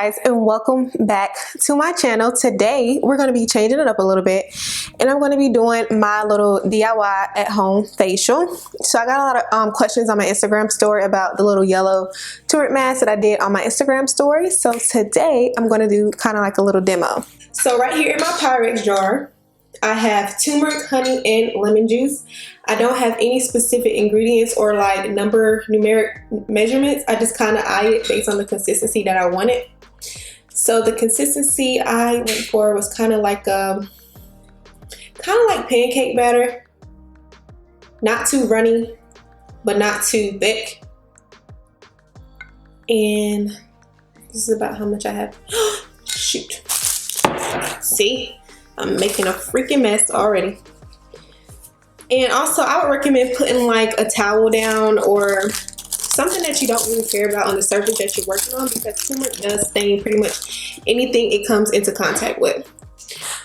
guys, and welcome back to my channel. Today we're going to be changing it up a little bit, and I'm going to be doing my little DIY at home facial. So I got a lot of questions on my Instagram story about the little yellow turmeric mask that I did on my Instagram story. So today I'm going to do kind of like a little demo. So right here in my Pyrex jar, I have turmeric, honey, and lemon juice. I don't have any specific ingredients or like numeric measurements. I just kind of eye it based on the consistency that I wanted. So the consistency I went for was kind of like pancake batter. Not too runny, but not too thick. And this is about how much I have. Shoot. See? I'm making a freaking mess already. And also I would recommend putting like a towel down or something that you don't really care about on the surface that you're working on, because turmeric does stain pretty much anything it comes into contact with.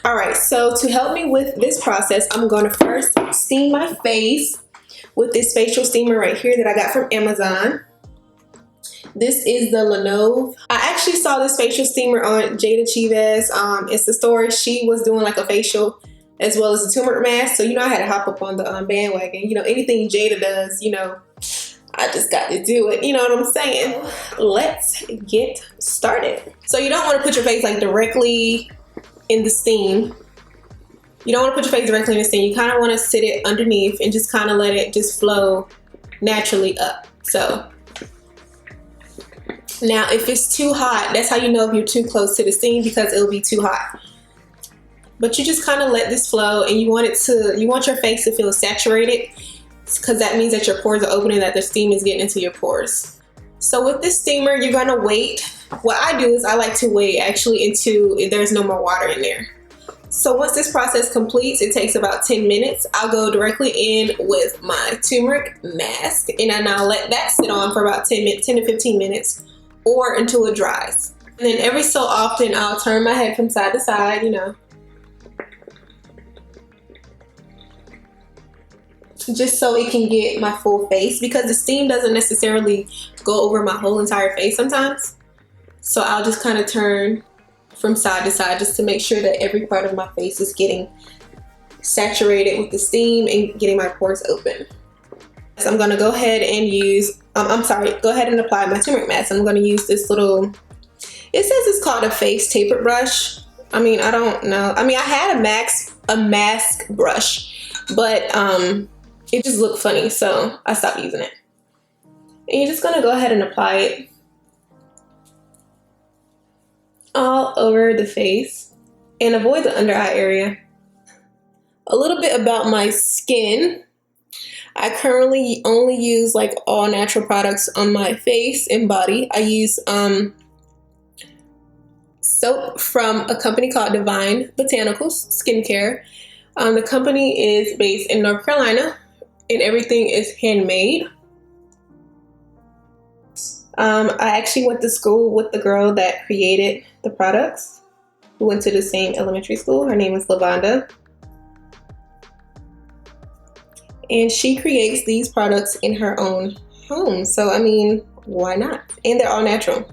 Alright, so to help me with this process, I'm going to first steam my face with this facial steamer right here that I got from Amazon. This is the Lenove. I actually saw this facial steamer on Jada Chivas. It's the store. She was doing like a facial as well as a turmeric mask. So, you know, I had to hop up on the bandwagon. You know, anything Jada does, you know, I just got to do it. You know what I'm saying? Let's get started. So you don't want to put your face like directly in the steam. You don't want to put your face directly in the steam. You kind of want to sit it underneath and just kind of let it just flow naturally up. So now, if it's too hot, that's how you know if you're too close to the steam, because it'll be too hot. But you just kind of let this flow, and you want your face to feel saturated, because that means that your pores are open and that the steam is getting into your pores. So with this steamer, you're gonna wait. What I do is I like to wait actually until there's no more water in there. So once this process completes, it takes about 10 minutes. I'll go directly in with my turmeric mask, and then I'll let that sit on for about 10 to 15 minutes. Or until it dries. And then every so often I'll turn my head from side to side, you know, just so it can get my full face, because the steam doesn't necessarily go over my whole entire face sometimes. So I'll just kind of turn from side to side just to make sure that every part of my face is getting saturated with the steam and getting my pores open. So I'm gonna go ahead and use, go ahead and apply my turmeric mask. I'm gonna use this little, it says it's called a face taper brush. I mean, I don't know. I mean, I had a mask brush, but it just looked funny, so I stopped using it. And you're just gonna go ahead and apply it all over the face and avoid the under eye area. A little bit about my skin. I currently only use like all natural products on my face and body. I use soap from a company called Divine Botanicals Skincare. The company is based in North Carolina, and everything is handmade. I actually went to school with the girl that created the products. We went to the same elementary school. Her name is Lavonda. And she creates these products in her own home. So, I mean, why not? And they're all natural.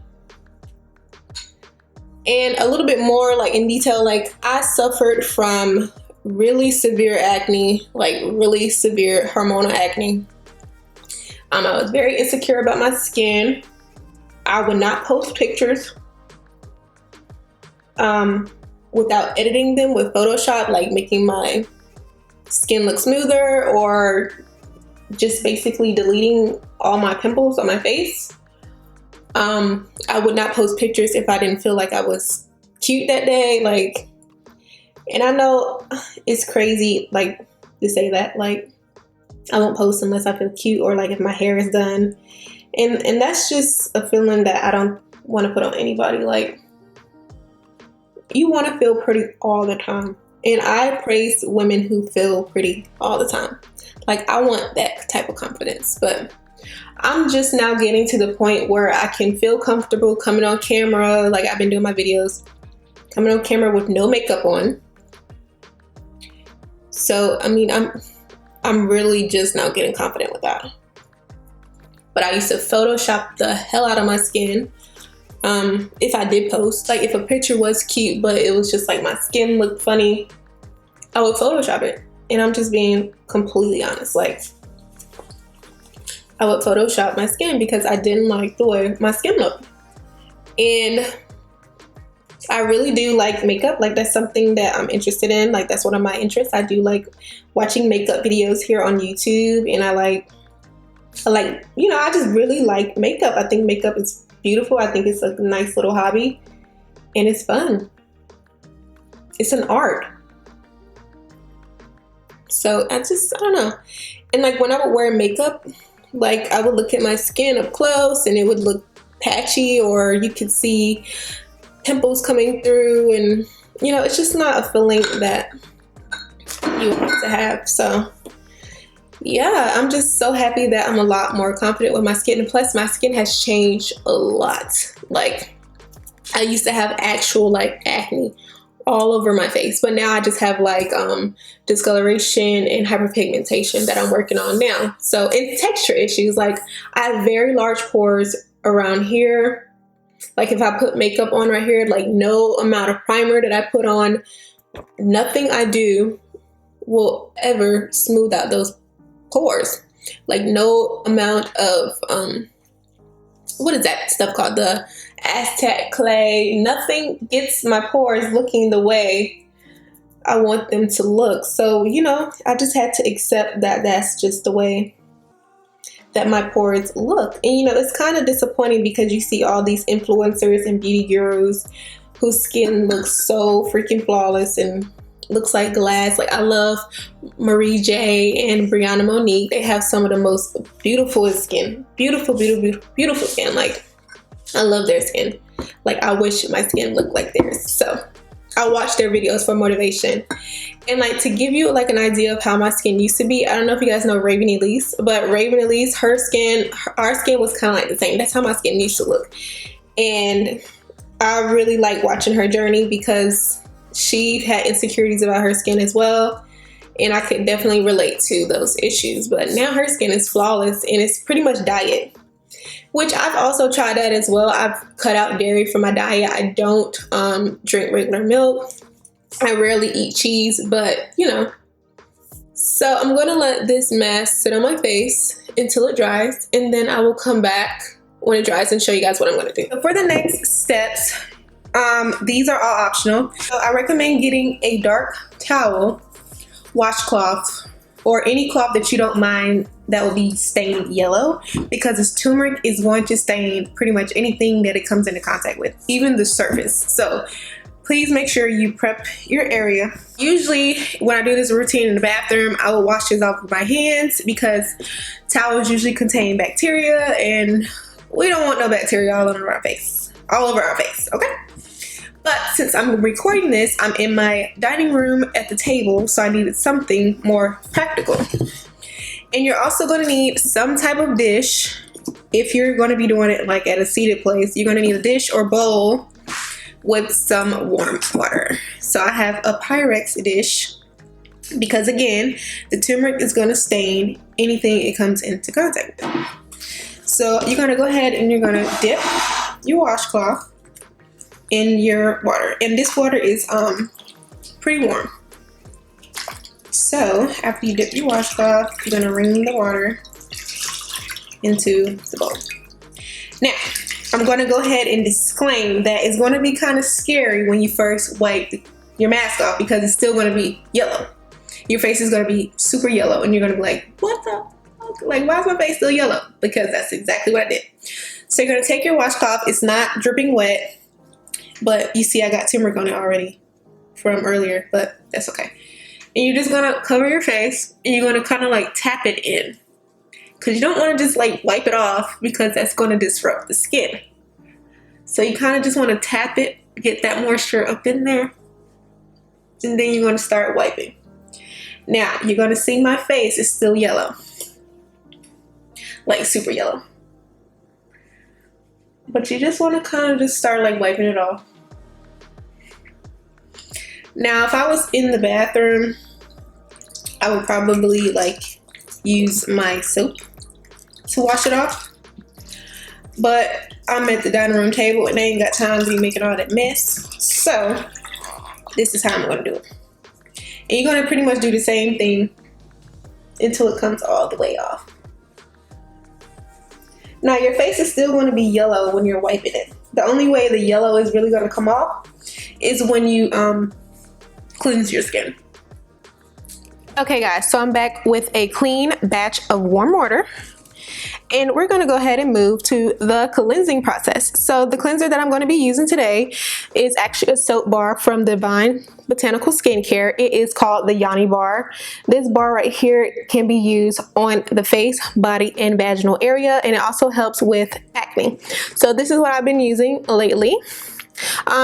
And a little bit more like in detail, like I suffered from really severe acne, like really severe hormonal acne. I was very insecure about my skin. I would not post pictures without editing them with Photoshop, like making my skin look smoother, or just basically deleting all my pimples on my face. I would not post pictures if I didn't feel like I was cute that day. Like, and I know it's crazy like to say that, like I won't post unless I feel cute, or like if my hair is done, and that's just a feeling that I don't want to put on anybody. Like, you want to feel pretty all the time. And I praise women who feel pretty all the time. Like, I want that type of confidence. But I'm just now getting to the point where I can feel comfortable coming on camera. Like, I've been doing my videos, coming on camera with no makeup on. So, I mean, I'm really just now getting confident with that. But I used to Photoshop the hell out of my skin if I did post, like if a picture was cute but it was just like my skin looked funny, I would Photoshop it. And I'm just being completely honest, like I would Photoshop my skin because I didn't like the way my skin looked. And I really do like makeup. Like that's something that I'm interested in. Like that's one of my interests. I do like watching makeup videos here on YouTube, and I like, you know, I just really like makeup. I think makeup is beautiful. I think it's a nice little hobby, and it's fun. It's an art. So I don't know. And like when I would wear makeup, like I would look at my skin up close and it would look patchy, or you could see pimples coming through, and you know, it's just not a feeling that you want to have. So yeah, I'm just so happy that I'm a lot more confident with my skin, and plus my skin has changed a lot. Like I used to have actual like acne all over my face, but now I just have like discoloration and hyperpigmentation that I'm working on now. So, and texture issues, like I have very large pores around here. Like if I put makeup on right here, like no amount of primer that I put on, nothing I do will ever smooth out those pores. Like no amount of what is that stuff called, the Aztec Clay, nothing gets my pores looking the way I want them to look. So, you know, I just had to accept that that's just the way that my pores look. And you know, it's kind of disappointing because you see all these influencers and beauty gurus whose skin looks so freaking flawless and looks like glass. Like I love Marie J and Brianna Monique. They have some of the most beautiful skin. Beautiful skin. Like I love their skin. Like I wish my skin looked like theirs. So I watch their videos for motivation. And like to give you like an idea of how my skin used to be, I don't know if you guys know Raven Elise, but Raven Elise, our skin was kind of like the same. That's how my skin used to look. And I really like watching her journey because she had insecurities about her skin as well, and I could definitely relate to those issues. But now her skin is flawless, and it's pretty much diet, which I've also tried that as well. I've cut out dairy from my diet. I don't drink regular milk. I rarely eat cheese, but you know. So I'm gonna let this mask sit on my face until it dries, and then I will come back when it dries and show you guys what I'm gonna do. So for the next steps, these are all optional. So I recommend getting a dark towel, washcloth, or any cloth that you don't mind that will be stained yellow, because this turmeric is going to stain pretty much anything that it comes into contact with, even the surface. So please make sure you prep your area. Usually when I do this routine in the bathroom, I will wash this off with my hands because towels usually contain bacteria, and we don't want no bacteria all over our face, okay? But since I'm recording this, I'm in my dining room at the table, so I needed something more practical. And you're also going to need some type of dish. If you're going to be doing it like at a seated place, you're going to need a dish or bowl with some warm water. So I have a Pyrex dish because again, the turmeric is going to stain anything it comes into contact with. So you're going to go ahead and you're going to dip your washcloth in your water, and this water is pretty warm. So after you dip your washcloth, you're gonna ring the water into the bowl. Now I'm gonna go ahead and disclaim that it's gonna be kind of scary when you first wipe your mask off, because it's still gonna be yellow. Your face is gonna be super yellow, and you're gonna be like, what the fuck? Like, why is my face still yellow? Because that's exactly what I did. So you're gonna take your washcloth. It's not dripping wet, but you see I got turmeric on it already from earlier, but that's okay. And you're just gonna cover your face, and you're gonna kind of like tap it in, because you don't want to just like wipe it off, because that's gonna disrupt the skin. So you kind of just want to tap it, get that moisture up in there, and then you're gonna start wiping. Now you're gonna see my face is still yellow, like super yellow. But you just want to kind of just start like wiping it off. Now, if I was in the bathroom, I would probably like use my soap to wash it off. but I'm at the dining room table and I ain't got time to be making all that mess. So this is how I'm gonna do it. And you're gonna pretty much do the same thing until it comes all the way off. Now your face is still going to be yellow when you're wiping it. The only way the yellow is really going to come off is when you cleanse your skin. Okay guys, so I'm back with a clean batch of warm water. And we're going to go ahead and move to the cleansing process. So the cleanser that I'm going to be using today is actually a soap bar from Divine Botanical Skincare. It is called the Yanni bar. This bar right here can be used on the face, body, and vaginal area, and it also helps with acne. So this is what I've been using lately.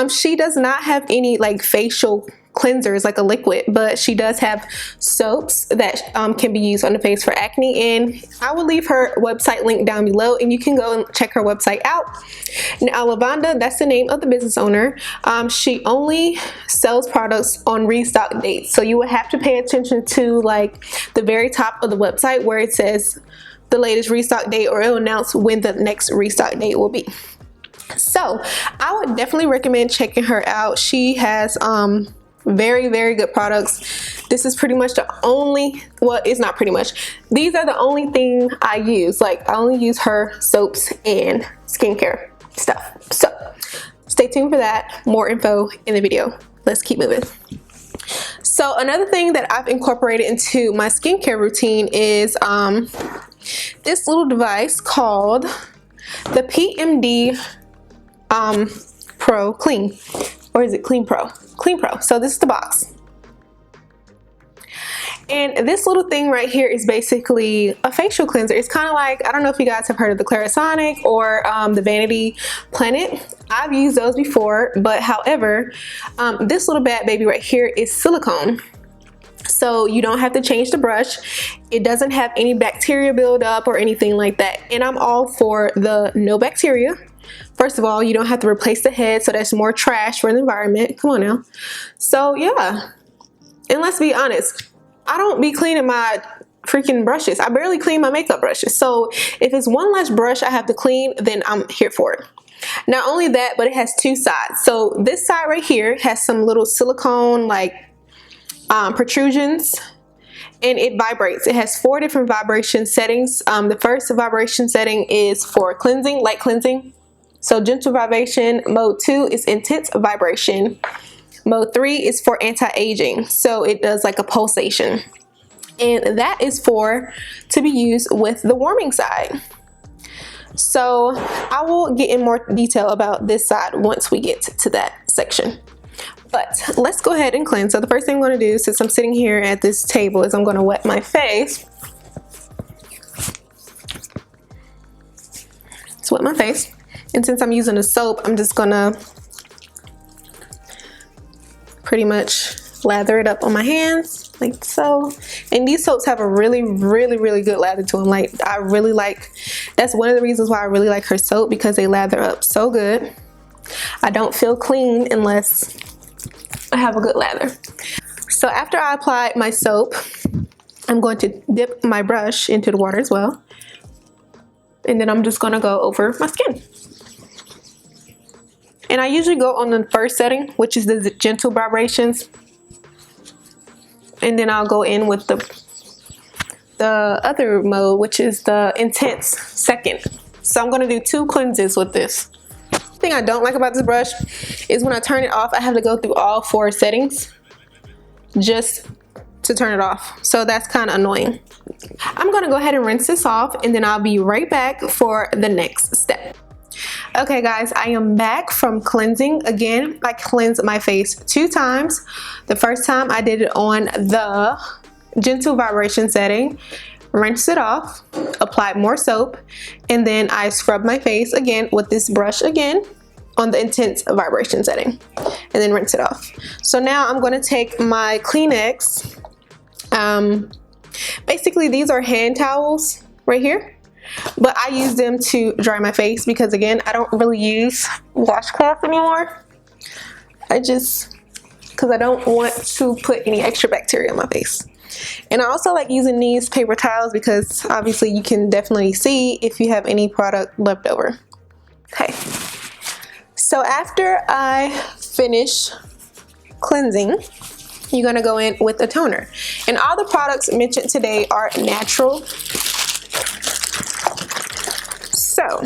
She does not have any like facial cleansers like a liquid, but she does have soaps that can be used on the face for acne, and I will leave her website link down below and you can go and check her website out. Now Lavanda, that's the name of the business owner, she only sells products on restock dates, so you would have to pay attention to like the very top of the website where it says the latest restock date, or it'll announce when the next restock date will be. So I would definitely recommend checking her out. She has very good products. This is pretty much the only, well, it's not pretty much, these are the only thing I use. Like I only use her soaps and skincare stuff. So stay tuned for that. More info in the video. Let's keep moving. So another thing that I've incorporated into my skincare routine is this little device called the PMD Pro Clean, or is it Clean Pro? Clean Pro. So this is the box. And this little thing right here is basically a facial cleanser. It's kind of like, I don't know if you guys have heard of the Clarisonic or the Vanity Planet. I've used those before, but however, this little bad baby right here is silicone. So you don't have to change the brush. It doesn't have any bacteria buildup or anything like that. And I'm all for the no bacteria. First of all, you don't have to replace the head, so that's more trash for the environment. Come on now. So yeah, and let's be honest, I don't be cleaning my freaking brushes. I barely clean my makeup brushes. So if it's one less brush I have to clean, then I'm here for it. Not only that, but it has two sides. So this side right here has some little silicone like protrusions, and it vibrates. It has 4 different vibration settings. The first vibration setting is for cleansing, light cleansing. So gentle vibration. Mode 2 is intense vibration. Mode 3 is for anti-aging. So it does like a pulsation. And that is to be used with the warming side. So I will get in more detail about this side once we get to that section. But let's go ahead and cleanse. So the first thing I'm going to do, since I'm sitting here at this table, is I'm going to wet my face. Let's wet my face. And since I'm using a soap, I'm just going to pretty much lather it up on my hands like so. And these soaps have a really good lather to them. Like I really like, that's one of the reasons why I really like her soap, because they lather up so good. I don't feel clean unless I have a good lather. So after I apply my soap, I'm going to dip my brush into the water as well. And then I'm just going to go over my skin. And I usually go on the first setting, which is the gentle vibrations. And then I'll go in with the other mode, which is the intense second. So I'm going to do 2 cleanses with this. The thing I don't like about this brush is when I turn it off, I have to go through all 4 settings just to turn it off. So that's kind of annoying. I'm going to go ahead and rinse this off, and then I'll be right back for the next step. Okay guys, I am back from cleansing. Again, I cleansed my face 2 times. The first time I did it on the gentle vibration setting, rinsed it off, applied more soap, and then I scrubbed my face again with this brush again on the intense vibration setting, and then rinse it off. So now I'm going to take my Kleenex. Basically these are hand towels right here, but I use them to dry my face because again, I don't really use washcloth anymore. Because I don't want to put any extra bacteria on my face. And I also like using these paper towels because obviously you can definitely see if you have any product left over. So after I finish cleansing, you're gonna go in with a toner. And all the products mentioned today are natural. So,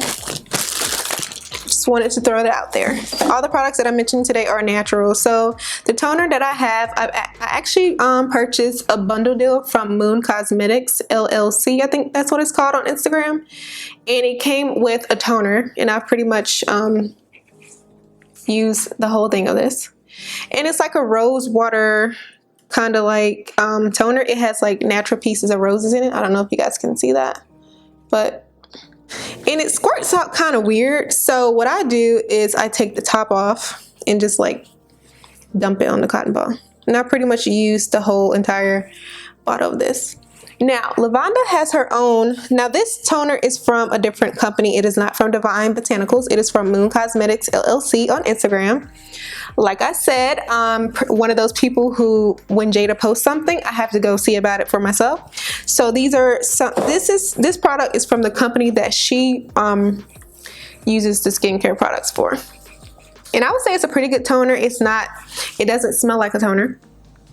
just wanted to throw that out there. All the products that I mentioned today are natural. So the toner that I have, I actually purchased a bundle deal from MoonCosmetics LLC. I think that's what it's called on Instagram. And it came with a toner, and I've pretty much used the whole thing of this. And it's like a rose water kind of like toner. It has like natural pieces of roses in it. I don't know if you guys can see that, but and it squirts out kind of weird. So what I do is I take the top off and just like dump it on the cotton ball. And I pretty much use the whole entire bottle of this. Now, Lavonda has her own. Now, this toner is from a different company. It is not from Divine Botanicals. It is from MoonCosmetics LLC on Instagram. Like I said, I'm one of those people who, when Jada posts something, I have to go see about it for myself. So these are this product is from the company that she uses the skincare products for. And I would say it's a pretty good toner. It doesn't smell like a toner.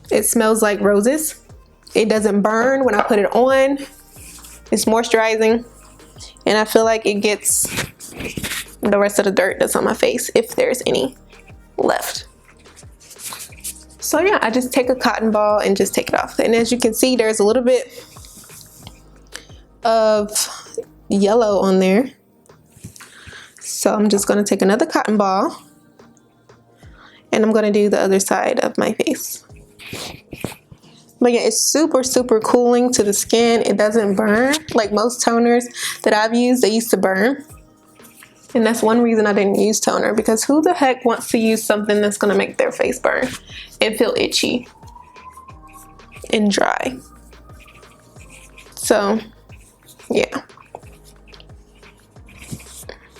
It smells like roses. It doesn't burn when I put it on. It's moisturizing. And I feel like it gets the rest of the dirt that's on my face, if there's any left. So yeah, I just take a cotton ball and just take it off. And as you can see, there's a little bit of yellow on there. So I'm just going to take another cotton ball and I'm going to do the other side of my face. But yeah, it's super, super cooling to the skin. It doesn't burn like most toners that I've used. They used to burn. And that's one reason I didn't use toner, because who the heck wants to use something that's going to make their face burn and feel itchy and dry? So yeah.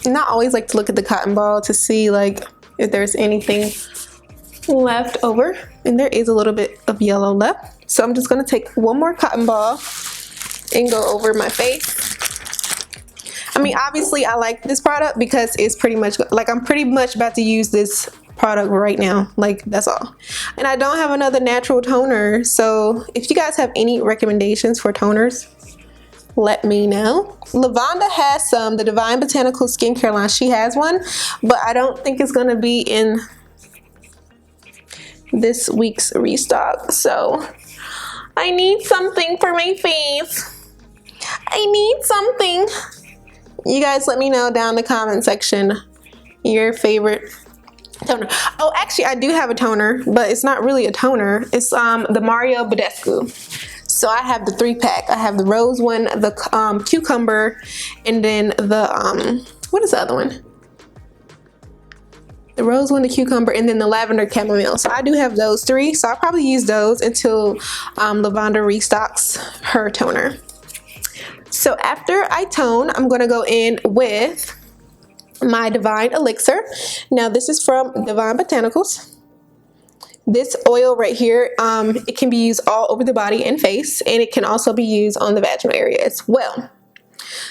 And I always like to look at the cotton ball to see like if there's anything left over, and there is a little bit of yellow left. So I'm just going to take one more cotton ball and go over my face. I mean, obviously I like this product because it's pretty much like I'm pretty much about to use this product right now. Like, that's all. And I don't have another natural toner. So if you guys have any recommendations for toners, let me know. Lavonda has some, the Divine Botanical skincare line. She has one, but I don't think it's going to be in this week's restock. So I need something for my face. I need something. You guys let me know down in the comment section your favorite toner. Oh, actually I do have a toner, but it's not really a toner. It's the Mario Badescu. So I have the 3-pack. I have the rose one, the cucumber, and then the what is the other one? The rose one, the cucumber, and then the lavender chamomile. So I do have those 3. So I'll probably use those until Lavonda restocks her toner. So after I tone, I'm going to go in with my Divine Elixir. Now this is from Divine Botanicals. This oil right here, it can be used all over the body and face, and it can also be used on the vaginal area as well.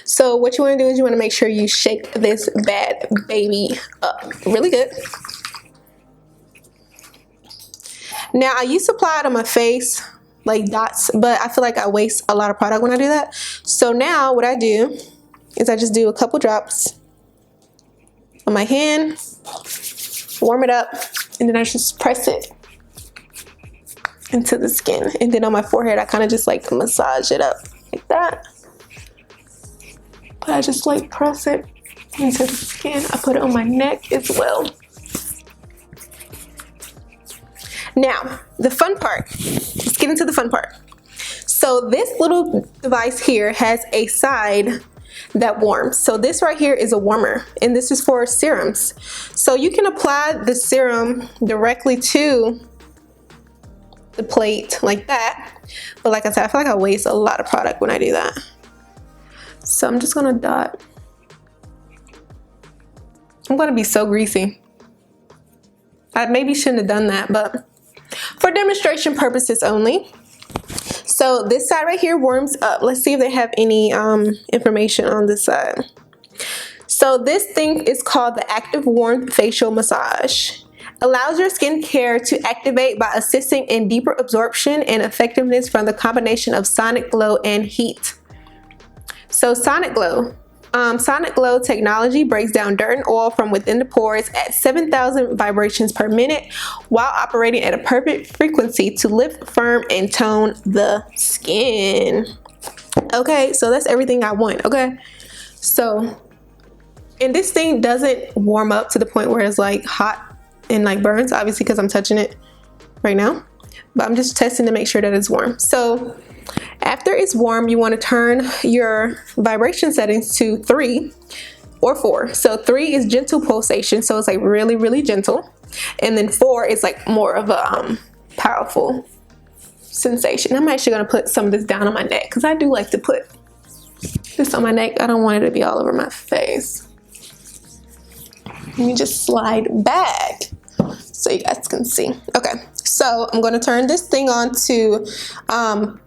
So what you want to do is you want to make sure you shake this bad baby up really good. Now I used to apply it on my face like dots, but I feel like I waste a lot of product when I do that. So now what I do is I just do a couple drops on my hand, warm it up, and then I just press it into the skin. And then on my forehead I kind of just like massage it up like that. But I just like press it into the skin. I put it on my neck as well. Now, the fun part. Let's get into the fun part. So this little device here has a side that warms. So this right here is a warmer, and this is for serums. So you can apply the serum directly to the plate like that. But like I said, I feel like I waste a lot of product when I do that. So I'm just gonna dot. I'm gonna be so greasy. I maybe shouldn't have done that, but for demonstration purposes only. So this side right here warms up. Let's see if they have any information on this side. So this thing is called the Active Warmth Facial Massage. Allows your skincare to activate by assisting in deeper absorption and effectiveness from the combination of sonic glow and heat. So Sonic Glow. Sonic Glow technology breaks down dirt and oil from within the pores at 7,000 vibrations per minute while operating at a perfect frequency to lift, firm, and tone the skin. Okay, so that's everything I want. Okay, so, and this thing doesn't warm up to the point where it's like hot and like burns, obviously, because I'm touching it right now, but I'm just testing to make sure that it's warm. So after it's warm, you want to turn your vibration settings to 3 or 4. So 3 is gentle pulsation, so it's like really, really gentle, and then 4 is like more of a powerful sensation. I'm actually going to put some of this down on my neck because I do like to put this on my neck. I don't want it to be all over my face. Let me just slide back so you guys can see. Okay, so I'm going to turn this thing on to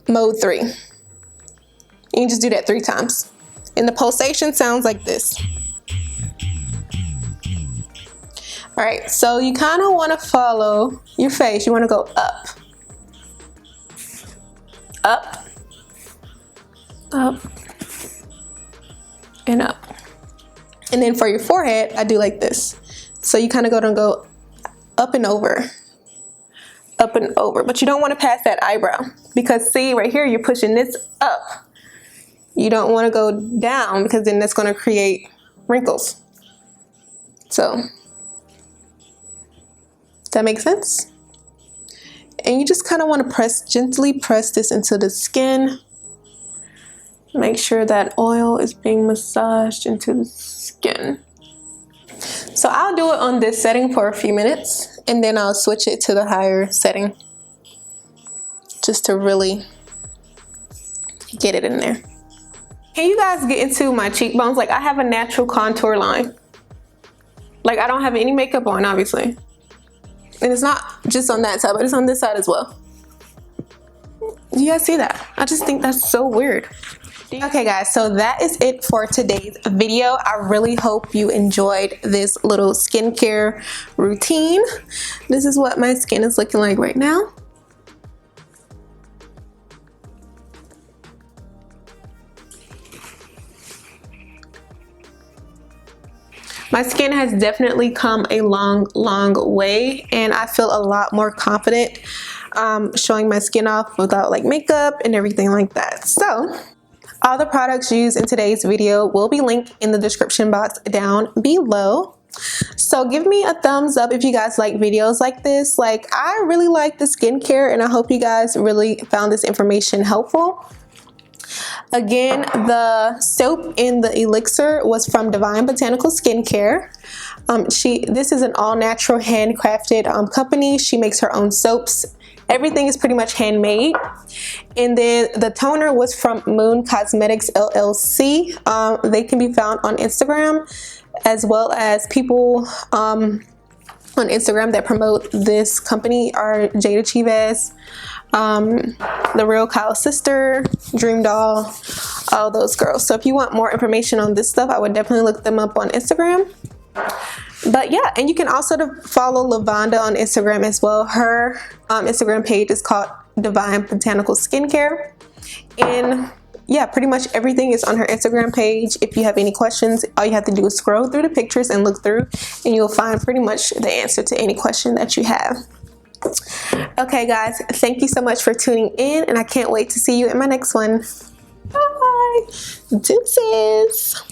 mode 3. You can just do that 3 times. And the pulsation sounds like this. All right, so you kind of want to follow your face. You want to go up, up, up, and up. And then for your forehead, I do like this. So you kind of go up and over, but you don't want to pass that eyebrow, because see right here, you're pushing this up. You don't want to go down because then that's going to create wrinkles. So, does that make sense? And you just kind of want to gently press this into the skin. Make sure that oil is being massaged into the skin. So I'll do it on this setting for a few minutes, and then I'll switch it to the higher setting just to really get it in there. Can you guys get into my cheekbones? Like, I have a natural contour line. Like, I don't have any makeup on, obviously. And it's not just on that side, but it's on this side as well. You guys see that? I just think that's so weird. Okay guys, so that is it for today's video. I really hope you enjoyed this little skincare routine. This is what my skin is looking like right now. My skin has definitely come a long way, and I feel a lot more confident showing my skin off without like makeup and everything like that. So all the products used in today's video will be linked in the description box down below. So give me a thumbs up if you guys like videos like this. Like, I really like the skincare, and I hope you guys really found this information helpful. Again, the soap in the elixir was from Divine Botanical Skincare. This is an all-natural handcrafted company. She makes her own soaps. Everything is pretty much handmade. And then the toner was from MoonCosmetics LLC. They can be found on Instagram, as well as people on Instagram that promote this company are Jada Chivas, The Real Kyle Sister, Dream Doll, all those girls. So if you want more information on this stuff, I would definitely look them up on Instagram. But yeah, and you can also follow Lavonda on Instagram as well. Her Instagram page is called Divine Botanical Skincare. And yeah, pretty much everything is on her Instagram page. If you have any questions, all you have to do is scroll through the pictures and look through, and you'll find pretty much the answer to any question that you have. Okay guys, thank you so much for tuning in, and I can't wait to see you in my next one. Bye. Deuces.